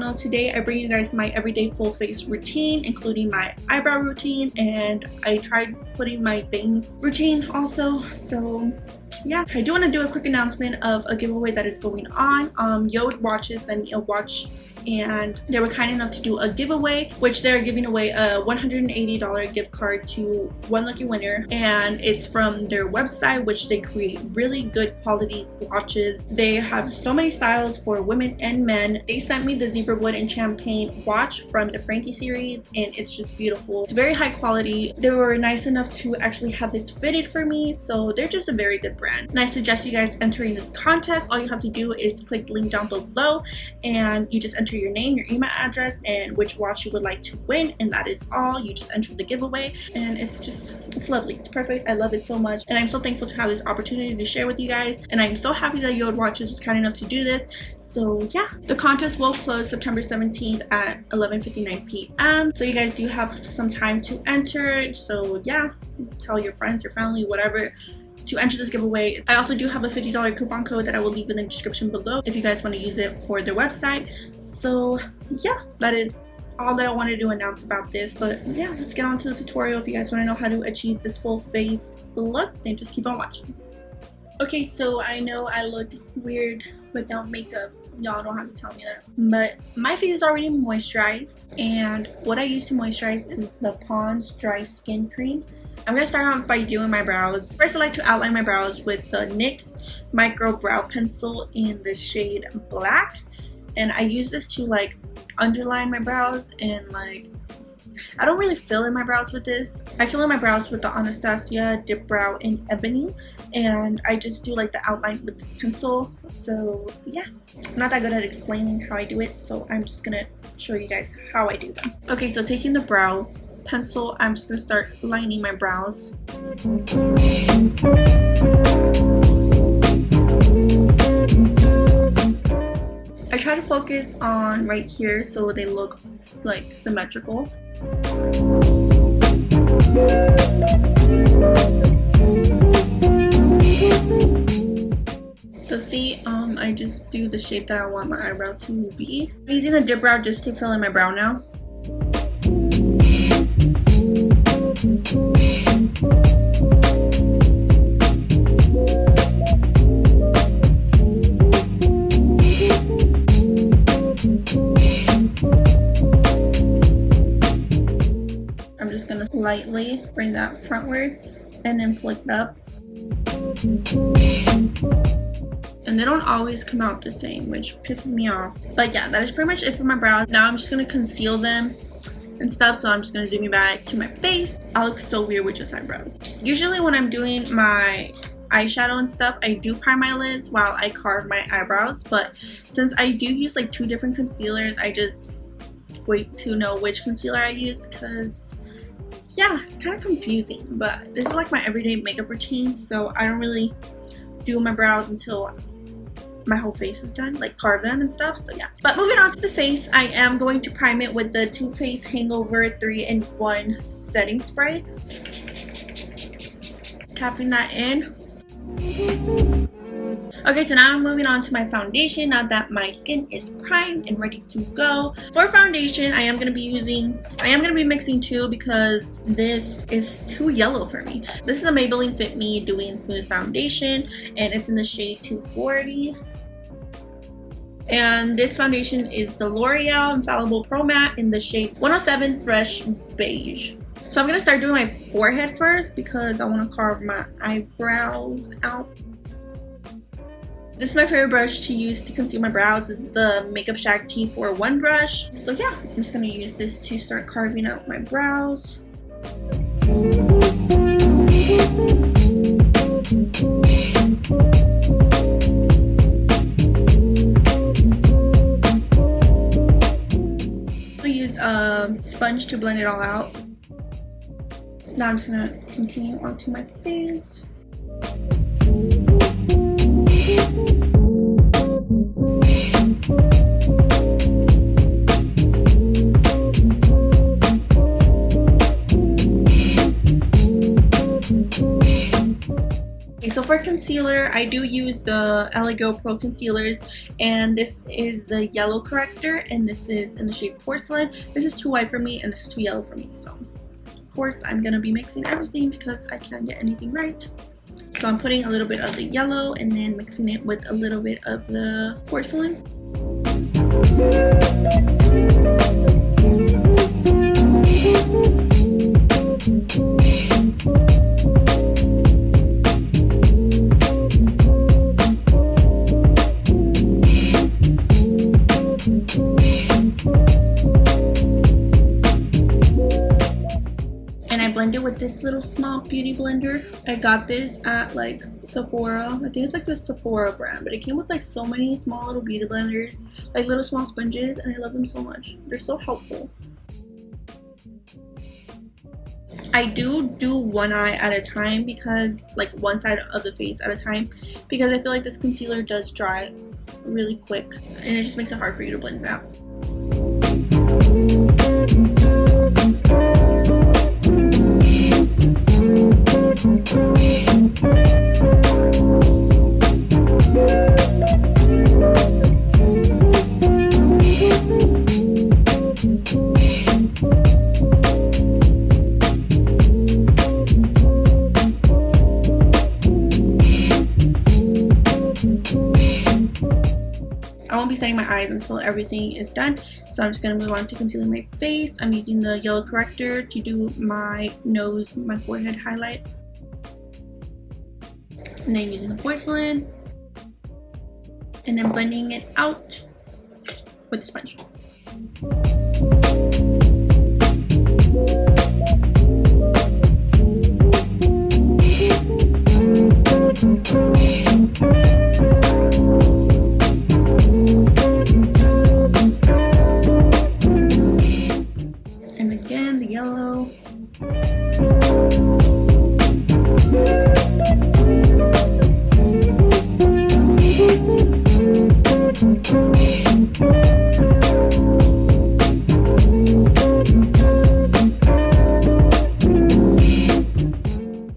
channel. Today I bring you guys my everyday full face routine, including my eyebrow routine, and I tried putting my bangs routine also. So yeah, I do want to do a quick announcement of a giveaway that is going on. Yod Watches sent me a watch, and they were kind enough to do a giveaway, which they're giving away a $180 gift card to one lucky winner, and it's from their website, which they create really good quality watches. They have so many styles for women and men. They sent me the zebra wood and champagne watch from the Frankie series, and it's just beautiful. It's very high quality. They were nice enough to actually have this fitted for me, so they're just a very good brand, and I suggest you guys entering this contest. All you have to do is click the link down below, and you just enter your name, your email address, and which watch you would like to win, and that is all. You just enter the giveaway, and it's lovely. It's perfect. I love it so much, and I'm so thankful to have this opportunity to share with you guys, and I'm so happy that Yod Watches was kind enough to do this. So yeah, the contest will close September 17th at 11:59 p.m. so you guys do have some time to enter. So yeah, tell your friends, your family, whatever, to enter this giveaway. I also do have a $50 coupon code that I will leave in the description below if you guys want to use it for their website. So yeah, that is all that I wanted to announce about this. But yeah, let's get on to the tutorial. If you guys want to know how to achieve this full face look, then just keep on watching. Okay, so I know I look weird without makeup. Y'all don't have to tell me that, but my face is already moisturized, and what I use to moisturize is the Pond's Dry Skin Cream. I'm going to start off by doing my brows. First, I like to outline my brows with the NYX Micro Brow Pencil in the shade Black, and I use this to like underline my brows, and like I don't really fill in my brows with this. I fill in my brows with the Anastasia Dip Brow in Ebony, and I just do like the outline with this pencil. So yeah, I'm not that good at explaining how I do it, so I'm just gonna show you guys how I do them. Okay, so taking the brow pencil, I'm just gonna start lining my brows. I try to focus on right here so they look like symmetrical. So see, I just do the shape that I want my eyebrow to be. I'm using the dip brow just to fill in my brow now. I'm just gonna lightly bring that frontward and then flick it up. And they don't always come out the same, which pisses me off. But yeah, that is pretty much it for my brows. Now I'm just gonna conceal them and stuff, so I'm just gonna zoom you back to my face. I look so weird with just eyebrows. Usually when I'm doing my eyeshadow and stuff, I do prime my lids while I carve my eyebrows, but since I do use like two different concealers, I just wait to know which concealer I use, because yeah, it's kind of confusing. But this is like my everyday makeup routine, so I don't really do my brows until my whole face is done, like carve them and stuff. So yeah, but moving on to the face, I am going to prime it with the Too Faced Hangover 3-in-1 setting spray. Tapping that in. Okay, so now I'm moving on to my foundation now that my skin is primed and ready to go. For foundation, I am going to be mixing two because this is too yellow for me. This is a Maybelline Fit Me Dewy and Smooth Foundation, and it's in the shade 240. And this foundation is the L'Oreal Infallible Pro Matte in the shade 107 Fresh Beige. So I'm going to start doing my forehead first because I want to carve my eyebrows out. This is my favorite brush to use to conceal my brows. This is the Makeup Shack T41 brush. So yeah, I'm just going to use this to start carving out my brows. I'll use a sponge to blend it all out. Now I'm just going to continue onto my face. So for concealer, I do use the Eyeko Pro concealers, and this is the yellow corrector, and this is in the shade Porcelain. This is too white for me, and this is too yellow for me. So of course I'm gonna be mixing everything because I can't get anything right. So I'm putting a little bit of the yellow and then mixing it with a little bit of the Porcelain. Blend it with this little small beauty blender. I got this at like Sephora. I think it's like the Sephora brand, but it came with like so many small little beauty blenders, like little small sponges, and I love them so much. They're so helpful. I do one eye at a time, because like one side of the face at a time, because I feel like this concealer does dry really quick and it just makes it hard for you to blend it out. I won't be setting my eyes until everything is done, so I'm just going to move on to concealing my face. I'm using the yellow corrector to do my nose, my forehead highlight, and then using the Porcelain, and then blending it out with the sponge. And again, the yellow.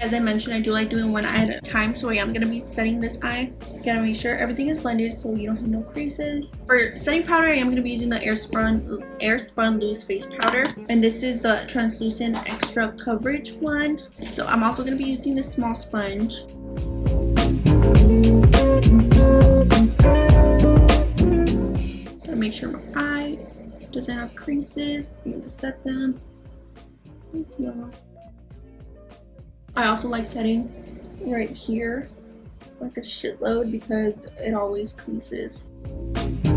As I mentioned, I do like doing one eye at a time, so I am going to be setting this eye. Gotta make sure everything is blended so you don't have no creases. For setting powder, I am going to be using the airspun loose face powder, and this is the translucent extra coverage one. So I'm also going to be using this small sponge. Gotta make sure my eye doesn't have creases. I'm going to set them. Thanks, y'all. I also like setting right here like a shitload because it always creases. So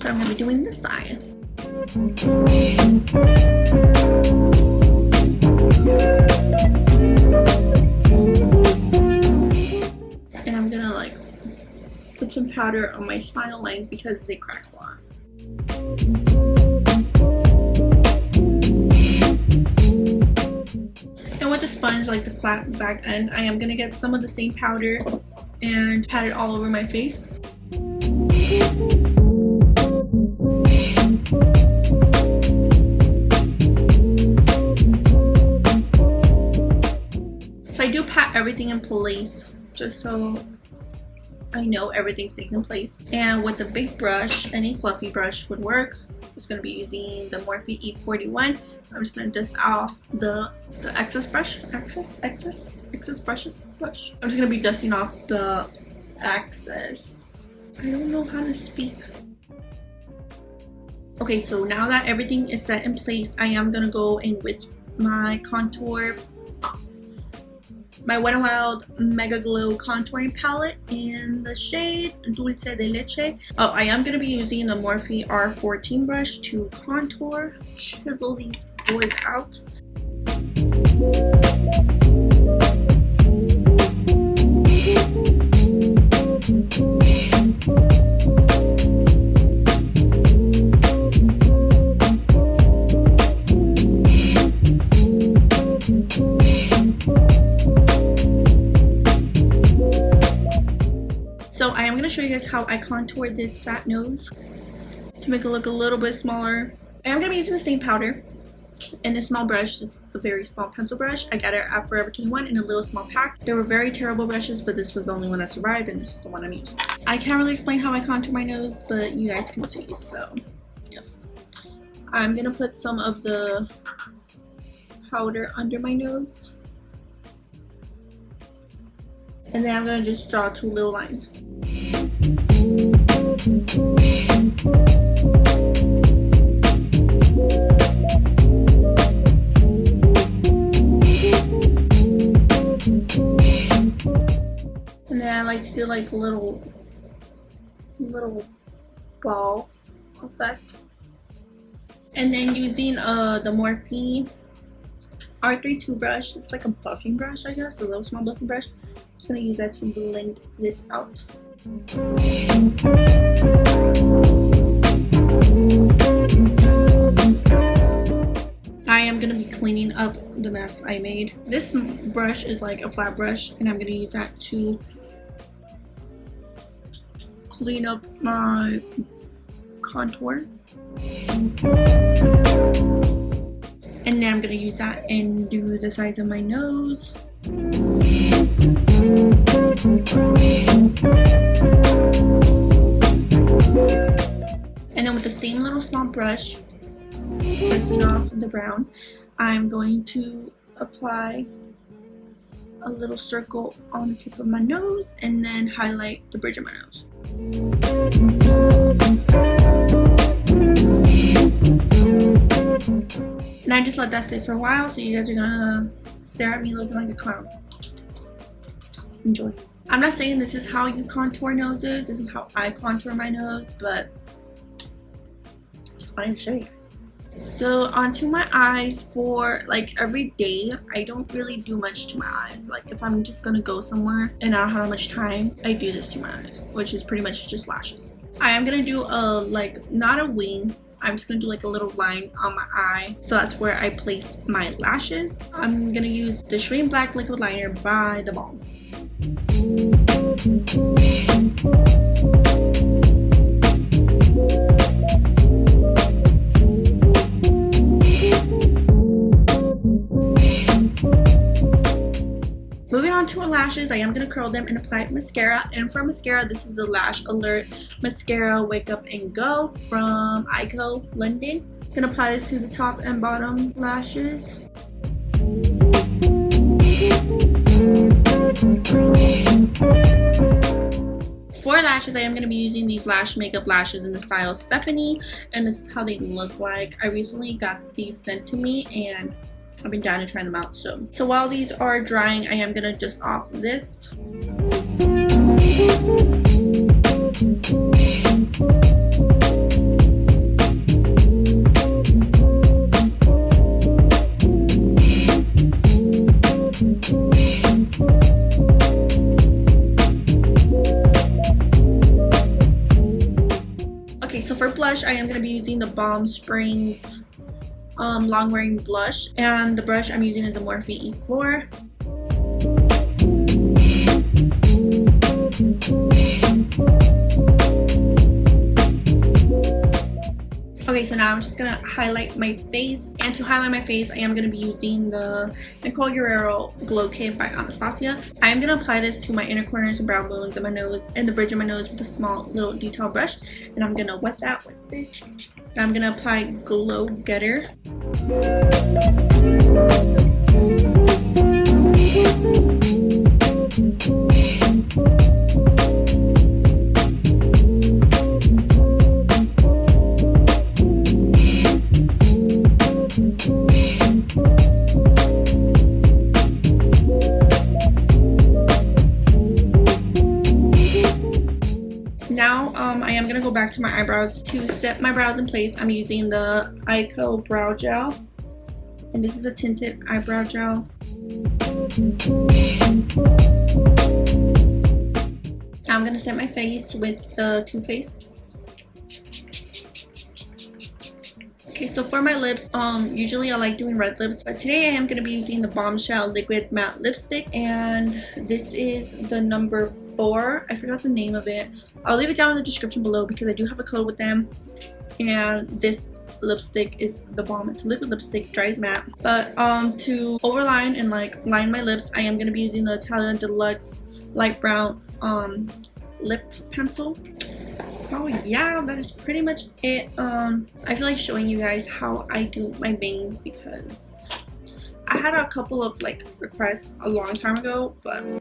I'm going to be doing this side. And I'm going to like put some powder on my smile lines because they crack a lot. And with the sponge, like the flat back end, I am going to get some of the same powder and pat it all over my face. So I do pat everything in place just so I know everything stays in place. And with the big brush, any fluffy brush would work. I'm just going to be using the Morphe E41. I'm just going to dust off the excess brush. I'm just going to be dusting off the excess. I don't know how to speak. Okay, so now that everything is set in place, I am going to go in with my contour, my Wet n Wild Mega Glow contouring palette in the shade Dulce de Leche. Oh, I am going to be using the Morphe R14 brush to contour, chisel these boys out. So I am going to show you guys how I contour this fat nose to make it look a little bit smaller. I am going to be using the same powder. in this small brush. This is a very small pencil brush. I got it at Forever 21 in a little small pack. They were very terrible brushes, but this was the only one that survived, and this is the one I'm using. I can't really explain how I contour my nose, but you guys can see. So yes, I'm gonna put some of the powder under my nose, and then I'm gonna just draw 2 little lines. And then I like to do like a little ball effect. And then using the Morphe R32 brush, it's like a buffing brush, I guess, a little small buffing brush. I'm just gonna use that to blend this out. I am gonna be cleaning up the mess I made. This brush is like a flat brush, and I'm gonna use that to clean up my contour. And then I'm gonna use that and do the sides of my nose. And then with the same little small brush, dusting off the brown, I'm going to apply a little circle on the tip of my nose and then highlight the bridge of my nose. And I just let that sit for a while, so you guys are gonna stare at me looking like a clown. Enjoy. I'm not saying this is how you contour noses, this is how I contour my nose, but just wanted to show you guys. So onto my eyes. For like every day, I don't really do much to my eyes. Like if I'm just gonna go somewhere and I don't have much time, I do this to my eyes, which is pretty much just lashes. I am gonna do a not a wing, I'm just gonna do like a little line on my eye, so that's where I place my lashes. I'm gonna use the Schwing Black Liquid Liner by the Balm. Moving on to our lashes, I am going to curl them and apply mascara. And for mascara, this is the Lash Alert Mascara Wake Up and Go from Eyeko, London. I'm going to apply this to the top and bottom lashes. For lashes, I am going to be using these Lash Makeup lashes in the style Stephanie, and this is how they look like. I recently got these sent to me, and I've been dying to try them out. So while these are drying, I am gonna dust off this. Okay, so for blush, I am gonna be using the Balm Springs long wearing blush, and the brush I'm using is the Morphe E4. Okay, so now I'm just gonna highlight my face, and to highlight my face, I am gonna be using the Nicole Guerrero Glow Kit by Anastasia. I am gonna apply this to my inner corners and brow bones and my nose and the bridge of my nose with a small little detail brush, and I'm gonna wet that with this. And I'm gonna apply Glow Getter. Now I am gonna go back to my eyebrows. To set my brows in place, I'm using the Eyeko brow gel, and this is a tinted eyebrow gel. I'm gonna set my face with the Too Faced. Okay, so for my lips, usually I like doing red lips, but today I am gonna be using the Bombshell Liquid Matte Lipstick, and this is the number 4. I forgot the name of it. I'll leave it down in the description below because I do have a code with them. and this lipstick is the balm. It's a liquid lipstick, dries matte. But to overline and like line my lips, I am gonna be using the Italian Deluxe light brown lip pencil. So yeah, that is pretty much it. I feel like showing you guys how I do my bangs because I had a couple of like requests a long time ago, but I'm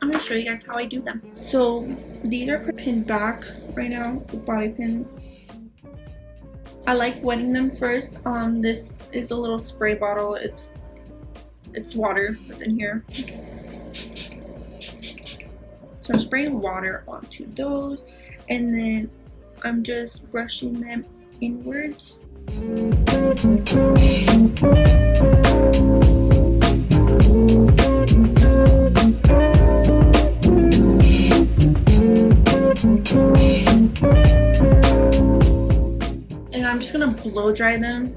gonna show you guys how I do them. So these are pinned back right now with bobby pins. I like wetting them first. This is a little spray bottle. It's water that's in here. So I'm spraying water onto those, and then I'm just brushing them inwards. And I'm just gonna blow dry them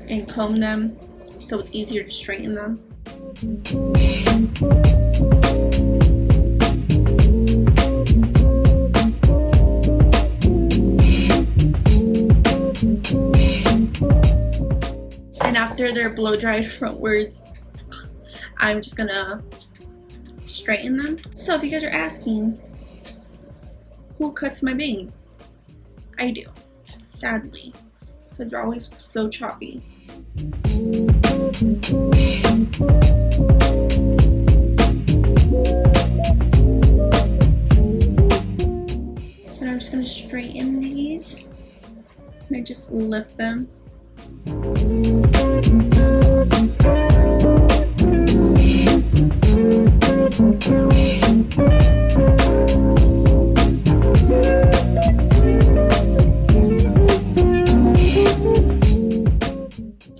and comb them so it's easier to straighten them. And after they're blow dried frontwards, I'm just gonna straighten them. So if you guys are asking, who cuts my bangs? I do, sadly, because they're always so choppy. So now I'm just gonna straighten these, and I just lift them.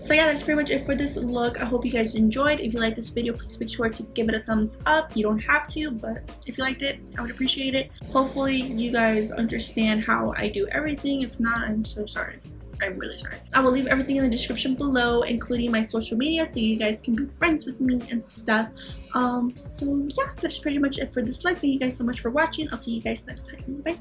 So yeah, that's pretty much it for this look. I hope you guys enjoyed. If you liked this video, please make sure to give it a thumbs up. You don't have to, but if you liked it, I would appreciate it. Hopefully you guys understand how I do everything. If not, I'm so sorry. I'm really sorry. I will leave everything in the description below, including my social media, so you guys can be friends with me and stuff. So yeah, that's pretty much it for this look. Thank you guys so much for watching. I'll see you guys next time. Bye.